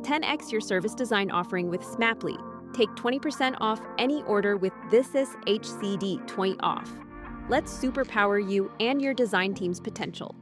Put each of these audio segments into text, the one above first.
10x your service design offering with Smaply. Take 20% off any order with This Is HCD 20 off. Let's superpower you and your design team's potential.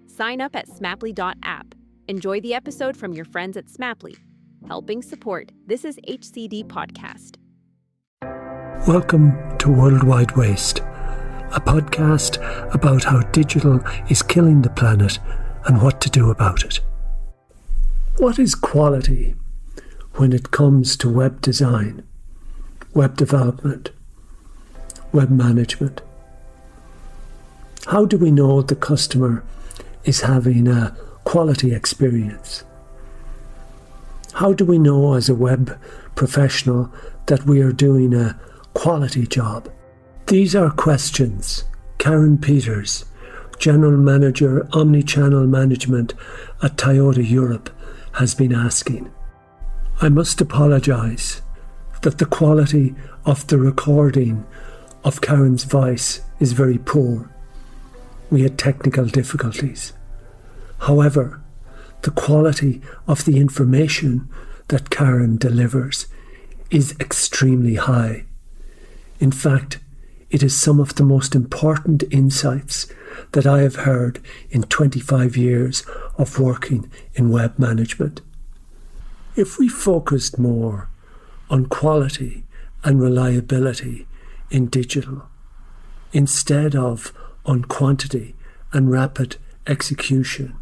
Sign up at smaply.app. Enjoy the episode from your friends at Smaply, helping support This Is HCD podcast. Welcome to Worldwide Waste, a podcast about how digital is killing the planet and what to do about it. What is quality when it comes to web design, web development, web management? How do we know the customer is having a quality experience? How do we know as a web professional that we are doing a quality job? These are questions Karen Peeters, General Manager, Omni-Channel Management at Toyota Europe, has been asking. I must apologise that the quality of the recording of Karen's voice is very poor. We had technical difficulties. However, the quality of the information that Karen delivers is extremely high. In fact, it is some of the most important insights that I have heard in 25 years of working in web management. If we focused more on quality and reliability in digital, instead of on quantity and rapid execution,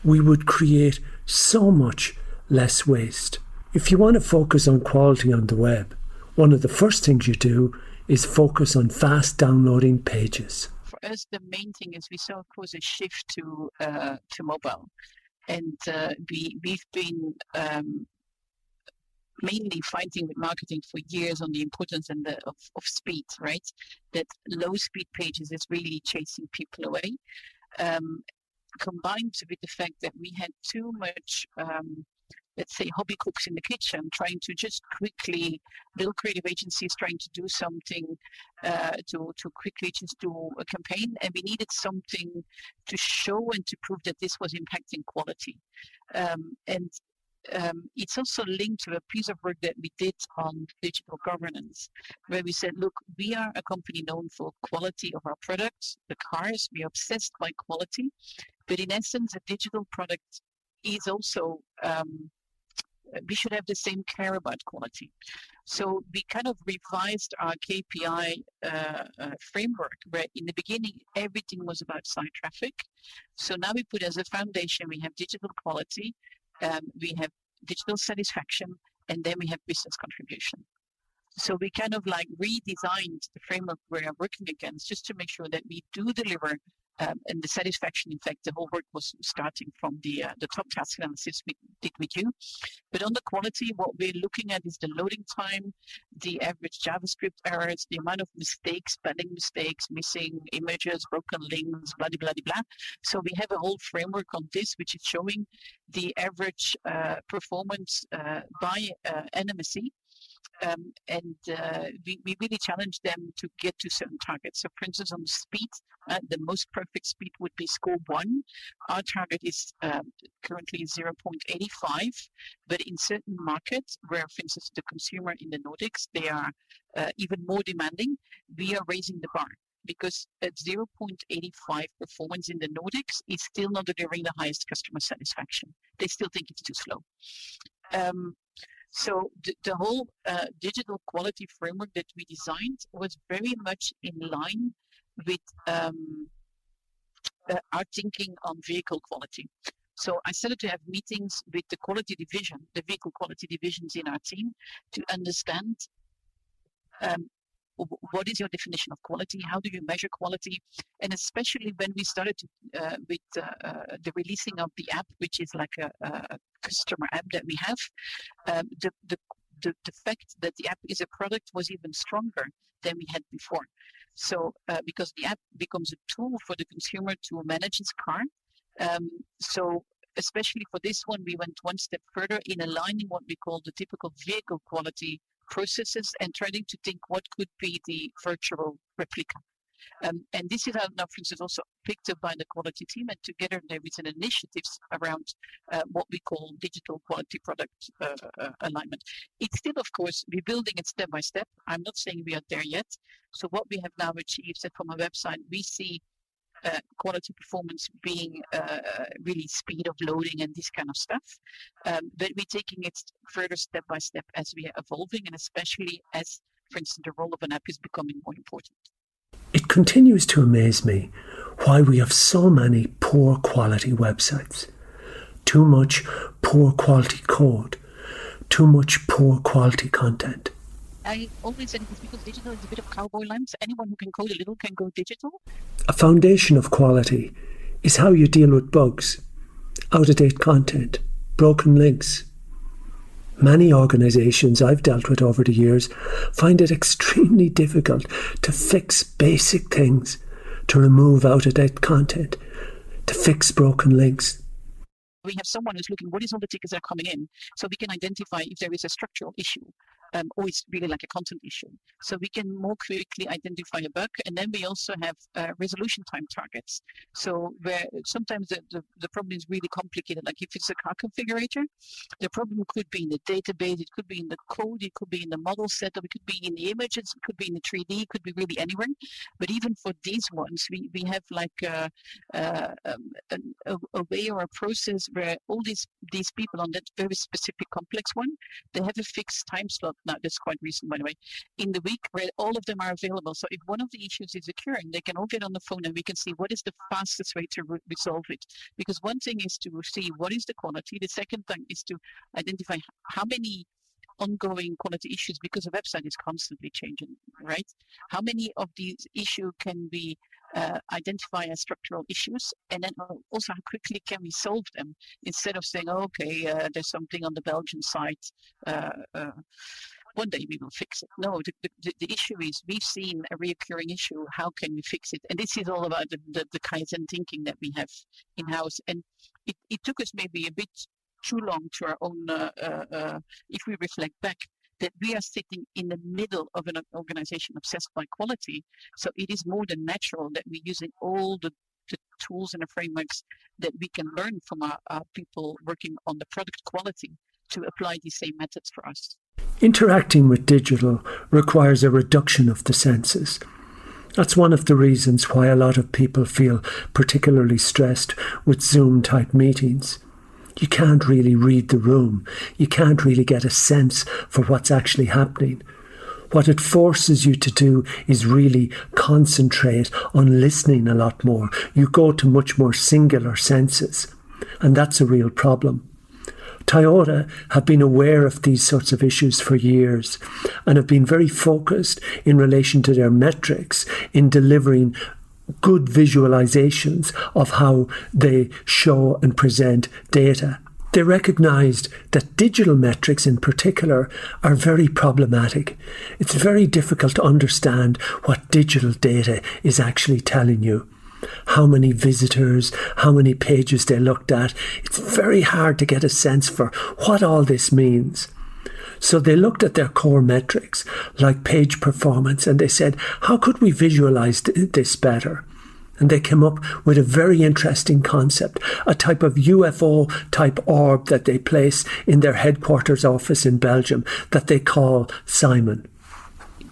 we would create so much less waste. If you want to focus on quality on the web, one of the first things you do is focus on fast downloading pages. For us, the main thing is we saw, of course, a shift to mobile, and we've been mainly fighting with marketing for years on the importance of speed, right? That low speed pages is really chasing people away, combined with the fact that we had too much let's say hobby cooks in the kitchen trying to just quickly, little creative agencies trying to do something to quickly just do a campaign, and we needed something to show and to prove that this was impacting quality. It's also linked to a piece of work that we did on digital governance, where we said, look, we are a company known for quality of our products, the cars, we're obsessed by quality, but in essence, a digital product is also we should have the same care about quality. So we kind of revised our KPI framework, where in the beginning, everything was about site traffic. So now we put as a foundation, we have digital quality, we have digital satisfaction, and then we have business contribution. So we kind of like redesigned the framework we are working against just to make sure that we do deliver and the satisfaction. In fact, the whole work was starting from the top task analysis we did with you. But on the quality, what we're looking at is the loading time, the average JavaScript errors, the amount of mistakes, spelling mistakes, missing images, broken links, blah, blah, blah, blah. So we have a whole framework on this, which is showing the average performance by NMSE. We really challenge them to get to certain targets. So, for instance, on the speed, the most perfect speed would be score 1. Our target is currently 0.85, but in certain markets where, for instance, the consumer in the Nordics, they are even more demanding, we are raising the bar. Because at 0.85 performance in the Nordics is still not delivering the highest customer satisfaction. They still think it's too slow. So the whole digital quality framework that we designed was very much in line with our thinking on vehicle quality. So I started to have meetings with the quality division, the vehicle quality divisions in our team, to understand what is your definition of quality? How do you measure quality? And especially when we started to, with the releasing of the app, which is like a customer app that we have, the fact that the app is a product was even stronger than we had before. So because the app becomes a tool for the consumer to manage his car. So especially for this one, we went one step further in aligning what we call the typical vehicle quality processes and trying to think what could be the virtual replica. And this is now, for instance, also picked up by the quality team, and together there is an initiatives around what we call digital quality product alignment. It's still, of course, we're building it step by step. I'm not saying we are there yet. So what we have now achieved is that from our website, we see quality performance being really speed of loading and this kind of stuff. But we're taking it further step by step as we are evolving, and especially as, for instance, the role of an app is becoming more important. It continues to amaze me why we have so many poor quality websites. Too much poor quality code. Too much poor quality content. I always said it's because digital is a bit of cowboy lamps. Anyone who can code a little can go digital. A foundation of quality is how you deal with bugs, out-of-date content, broken links. Many organisations I've dealt with over the years find it extremely difficult to fix basic things, to remove out-of-date content, to fix broken links. We have someone who's looking, what is all the tickets that are coming in? So we can identify if there is a structural issue. Or it's really like a content issue. So we can more quickly identify a bug. And then we also have resolution time targets. So where sometimes the problem is really complicated. Like if it's a car configurator, the problem could be in the database, it could be in the code, it could be in the model setup, it could be in the images, it could be in the 3D, it could be really anywhere. But even for these ones, we have like a way or a process where all these people on that very specific complex one, they have a fixed time slot. Now, that's quite recent, by the way, in the week where all of them are available. So if one of the issues is occurring, they can all get on the phone and we can see what is the fastest way to resolve it. Because one thing is to see what is the quality. The second thing is to identify how many ongoing quality issues, because the website is constantly changing, right? How many of these issues can we identify as structural issues, and then also how quickly can we solve them instead of saying, oh, okay, there's something on the Belgian side, one day we will fix it. No, the issue is we've seen a reoccurring issue. How can we fix it? And this is all about the Kaizen thinking that we have in-house. And it took us maybe a bit too long to our own, if we reflect back, that we are sitting in the middle of an organization obsessed by quality. So it is more than natural that we're using all the tools and the frameworks that we can learn from our people working on the product quality to apply these same methods for us. Interacting with digital requires a reduction of the senses. That's one of the reasons why a lot of people feel particularly stressed with Zoom-type meetings. You can't really read the room. You can't really get a sense for what's actually happening. What it forces you to do is really concentrate on listening a lot more. You go to much more singular senses, and that's a real problem. Toyota have been aware of these sorts of issues for years and have been very focused in relation to their metrics in delivering good visualizations of how they show and present data. They recognised that digital metrics in particular are very problematic. It's very difficult to understand what digital data is actually telling you. How many visitors, how many pages they looked at. It's very hard to get a sense for what all this means. So they looked at their core metrics, like page performance, and they said, how could we visualize this better? And they came up with a very interesting concept, a type of UFO-type orb that they place in their headquarters office in Belgium that they call Simon.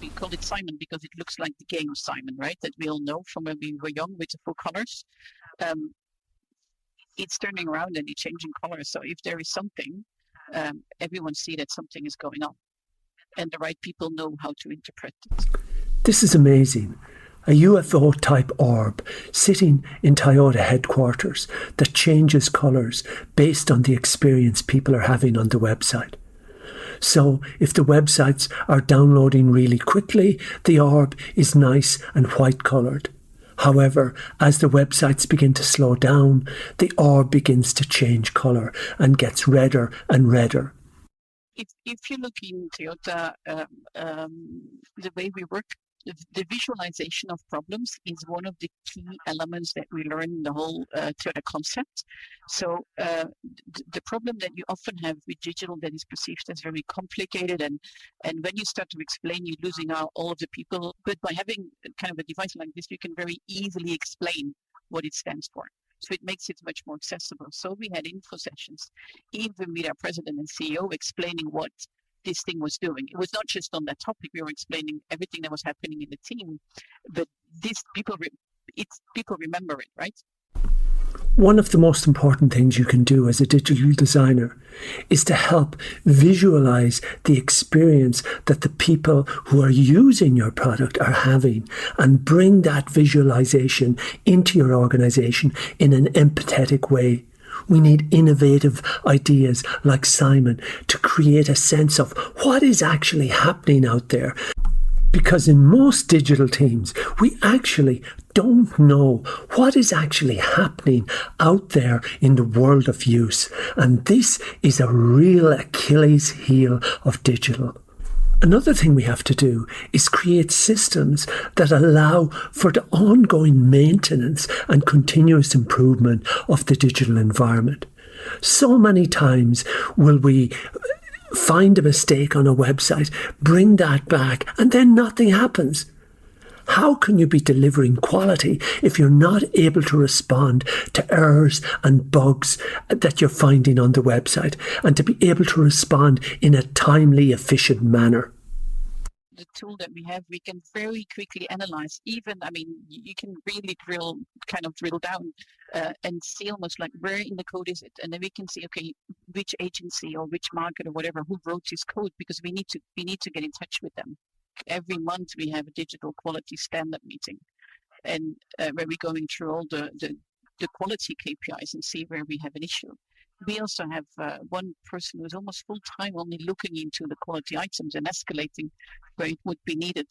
We call it Simon because it looks like the game Simon, right? That we all know from when we were young with the full colors. It's turning around and it's changing colors. So if there is something, everyone see that something is going on. And the right people know how to interpret it. This is amazing. A UFO-type orb sitting in Toyota headquarters that changes colours based on the experience people are having on the website. So if the websites are downloading really quickly, the orb is nice and white coloured. However, as the websites begin to slow down, the orb begins to change colour and gets redder and redder. If you look in Toyota, the way we work the visualization of problems is one of the key elements that we learn in the whole Toyota concept. So the problem that you often have with digital that is perceived as very complicated, and when you start to explain, you're losing out all of the people. But by having kind of a device like this, you can very easily explain what it stands for. So it makes it much more accessible. So we had info sessions, even with our president and CEO, explaining what this thing was doing. It was not just on that topic. We were explaining everything that was happening in the team, but people remember it, right? One of the most important things you can do as a digital designer is to help visualize the experience that the people who are using your product are having, and bring that visualization into your organization in an empathetic way. We need innovative ideas like Simon to create a sense of what is actually happening out there. Because in most digital teams, we actually don't know what is actually happening out there in the world of use. And this is a real Achilles heel of digital. Another thing we have to do is create systems that allow for the ongoing maintenance and continuous improvement of the digital environment. So many times will we find a mistake on a website, bring that back, and then nothing happens. How can you be delivering quality if you're not able to respond to errors and bugs that you're finding on the website, and to be able to respond in a timely, efficient manner? The tool that we have, we can very quickly analyze. You can really drill down and see almost like where in the code is it, and then we can see, okay, which agency or which market or whatever who wrote this code, because we need to get in touch with them. Every month we have a digital quality stand-up meeting, and where we're going through all the quality KPIs and see where we have an issue. We also have one person who's almost full-time only looking into the quality items and escalating where it would be needed.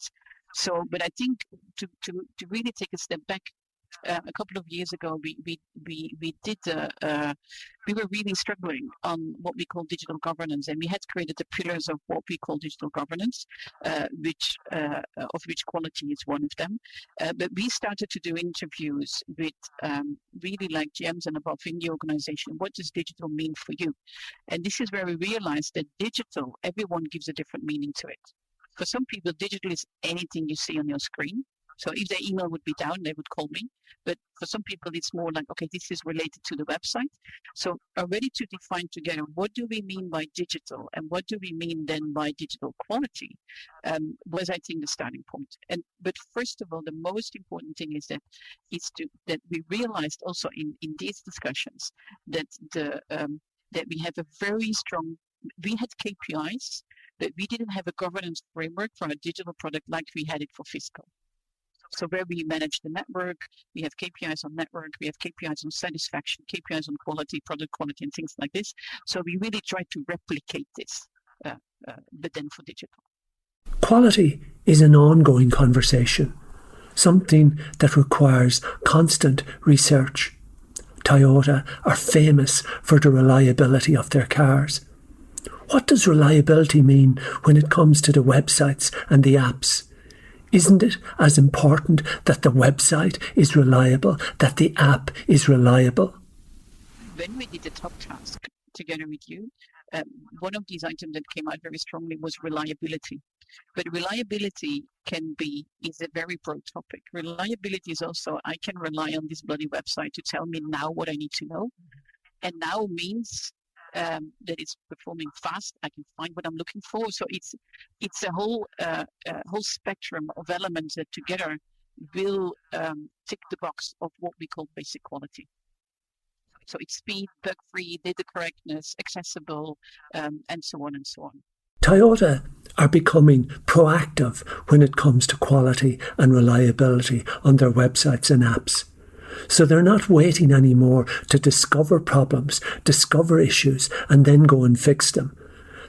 So, but I think to really take a step back, a couple of years ago, we were really struggling on what we call digital governance, and we had created the pillars of what we call digital governance, of which quality is one of them. But we started to do interviews with really like GMs and above in the organization. What does digital mean for you? And this is where we realized that digital, everyone gives a different meaning to it. For some people, digital is anything you see on your screen. So if their email would be down, they would call me. But for some people, it's more like, okay, this is related to the website. So already to define together, what do we mean by digital, and what do we mean then by digital quality, was, I think, the starting point. But first of all, the most important thing is that we realized also in these discussions that that we have a very strong. We had KPIs, but we didn't have a governance framework for a digital product like we had it for fiscal. So where we manage the network, we have KPIs on network, we have KPIs on satisfaction, KPIs on quality, product quality, and things like this. So we really try to replicate this, but then for digital. Quality is an ongoing conversation, something that requires constant research. Toyota are famous for the reliability of their cars. What does reliability mean when it comes to the websites and the apps? Isn't it as important that the website is reliable, that the app is reliable? When we did the top task together with you, one of these items that came out very strongly was reliability. But reliability is a very broad topic. Reliability is also, I can rely on this bloody website to tell me now what I need to know. And now means that it's performing fast. I can find what I'm looking for. So it's a whole spectrum of elements that together will tick the box of what we call basic quality. So it's speed, bug-free, data correctness, accessible, and so on and so on. Toyota are becoming proactive when it comes to quality and reliability on their websites and apps. So they're not waiting anymore to discover problems, discover issues, and then go and fix them.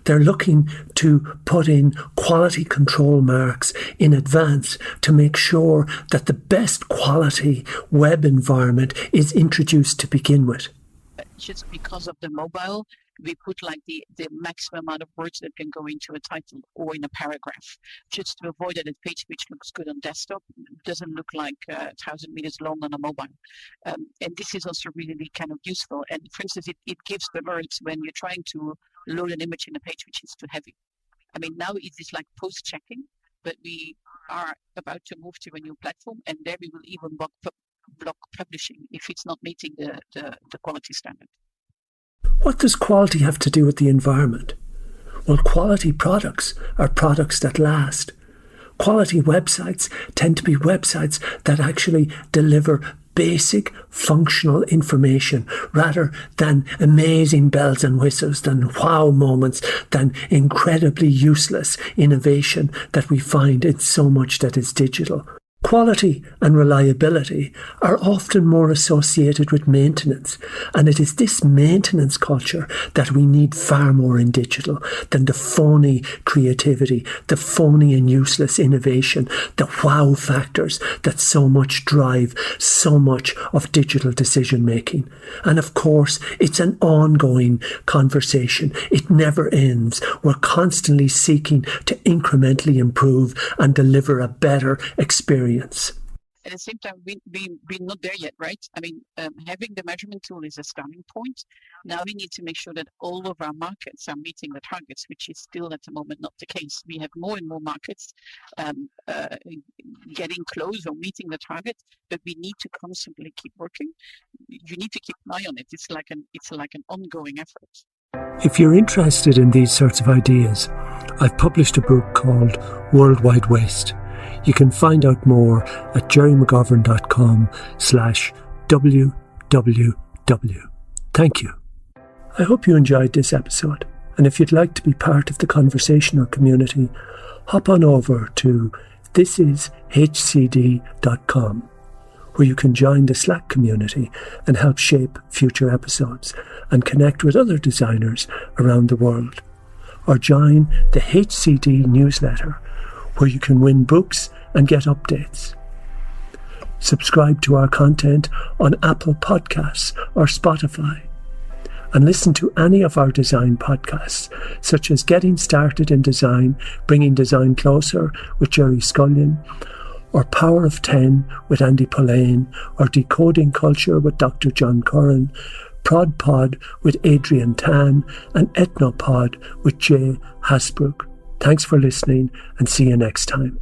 They're looking to put in quality control marks in advance to make sure that the best quality web environment is introduced to begin with. Just because of the mobile, we put like the maximum amount of words that can go into a title or in a paragraph, just to avoid that a page which looks good on desktop doesn't look like 1,000 meters long on a mobile. And this is also really kind of useful. And for instance, it gives alerts when you're trying to load an image in a page which is too heavy. I mean, now it is like post-checking, but we are about to move to a new platform, and there we will even block publishing if it's not meeting the quality standard. What does quality have to do with the environment? Well, quality products are products that last. Quality websites tend to be websites that actually deliver basic functional information rather than amazing bells and whistles, than wow moments, than incredibly useless innovation that we find in so much that is digital. Quality and reliability are often more associated with maintenance, and it is this maintenance culture that we need far more in digital than the phony creativity, the phony and useless innovation, the wow factors that so much drive so much of digital decision making. And of course, it's an ongoing conversation. It never ends. We're constantly seeking to incrementally improve and deliver a better experience. At the same time, we're not there yet, right? I mean, having the measurement tool is a starting point. Now we need to make sure that all of our markets are meeting the targets, which is still at the moment not the case. We have more and more markets getting close or meeting the target, but we need to constantly keep working. You need to keep an eye on it. It's like an ongoing effort. If you're interested in these sorts of ideas, I've published a book called Worldwide Waste. You can find out more at gerrymcgovern.com/www. Thank you. I hope you enjoyed this episode, and if you'd like to be part of the conversation or community, hop on over to thisishcd.com, where you can join the Slack community and help shape future episodes and connect with other designers around the world. Or join the HCD newsletter, where you can win books and get updates. Subscribe to our content on Apple Podcasts or Spotify, and listen to any of our design podcasts, such as Getting Started in Design, Bringing Design Closer with Gerry Scullion, or Power of 10 with Andy Polaine, or Decoding Culture with Dr. John Curran, Prod Pod with Adrian Tan, and Ethnopod with Jay Hasbrook. Thanks for listening, and see you next time.